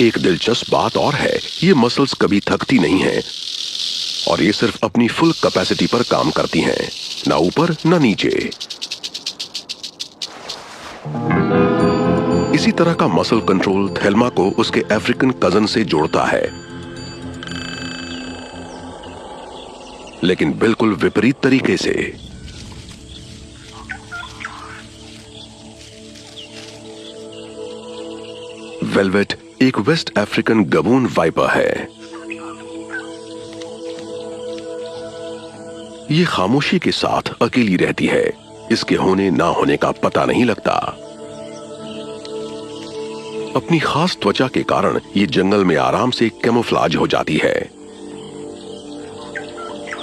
एक दिलचस्प बात और है, ये मसल्स कभी थकती नहीं हैं और ये सिर्फ अपनी फुल कैपेसिटी पर काम करती हैं, ना ऊपर ना नीचे। इसी तरह का मसल कंट्रोल थेल्मा को उसके अफ्रीकन कजन से जोड़ता है, लेकिन बिल्कुल विपरीत तरीके से। वेलवेट एक वेस्ट अफ्रीकन गबून वाइपर है। ये खामोशी के साथ अकेली रहती है, इसके होने ना होने का पता नहीं लगता। अपनी खास त्वचा के कारण ये जंगल में आराम से कैमोफ्लेज हो जाती है।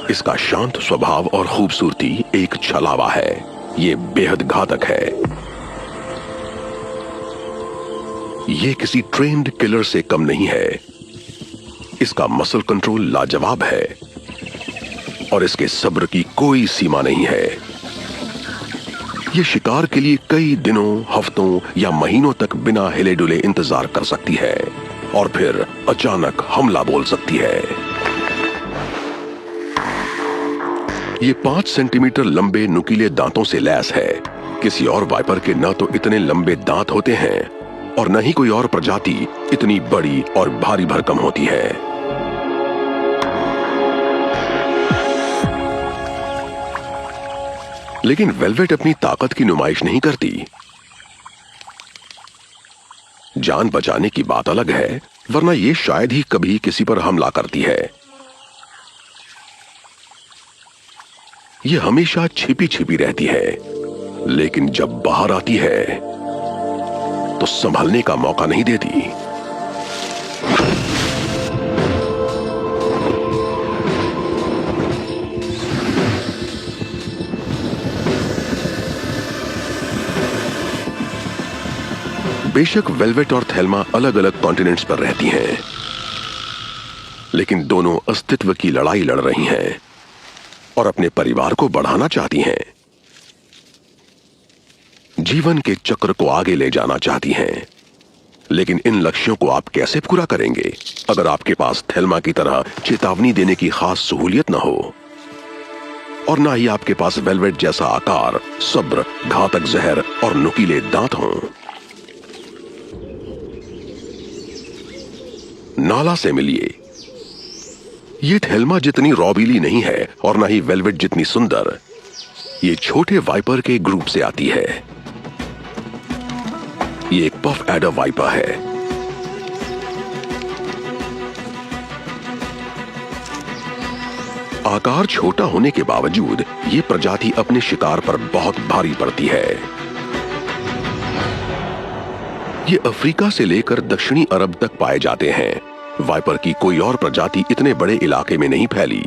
इसका शांत स्वभाव और खूबसूरती एक छलावा है, ये बेहद घातक है। ये किसी ट्रेन्ड किलर से कम नहीं है। इसका मसल कंट्रोल लाजवाब है और इसके सब्र की कोई सीमा नहीं है। ये शिकार के लिए कई दिनों, हफ्तों या महीनों तक बिना हिले डुले इंतजार कर सकती है और फिर अचानक हमला बोल सकती है। ये 5 सेंटीमीटर लंबे नुकीले दांतों से लैस है। किसी और वाइपर के न तो इतने लंबे दांत होते हैं और न ही कोई और प्रजाति इतनी बड़ी और भारी भरकम होती है। लेकिन वेलवेट अपनी ताकत की नुमाइश नहीं करती। जान बचाने की बात अलग है, वरना ये शायद ही कभी किसी पर हमला करती है। ये हमेशा छिपी छिपी रहती है, लेकिन जब बाहर आती है तो संभलने का मौका नहीं देती। बेशक वेलवेट और थेल्मा अलग अलग कॉन्टिनेंट्स पर रहती हैं, लेकिन दोनों अस्तित्व की लड़ाई लड़ रही हैं और अपने परिवार को बढ़ाना चाहती हैं। जीवन के चक्र को आगे ले जाना चाहती हैं। लेकिन इन लक्ष्यों को आप कैसे पूरा करेंगे अगर आपके पास थेल्मा की तरह चेतावनी देने की खास सहूलियत न हो और ना ही आपके पास वेलवेट जैसा आकार, सब्र, घातक जहर और नुकीले दांत हों। नाला से मिलिए। ये थेल्मा जितनी रॉबीली नहीं है और ना ही वेलवेट जितनी सुंदर। ये छोटे वाइपर के ग्रुप से आती है। ये एक पफ एडर वाइपर है। आकार छोटा होने के बावजूद ये प्रजाति अपने शिकार पर बहुत भारी पड़ती है। ये अफ्रीका से लेकर दक्षिणी अरब तक पाए जाते हैं। वाइपर की कोई और प्रजाति इतने बड़े इलाके में नहीं फैली।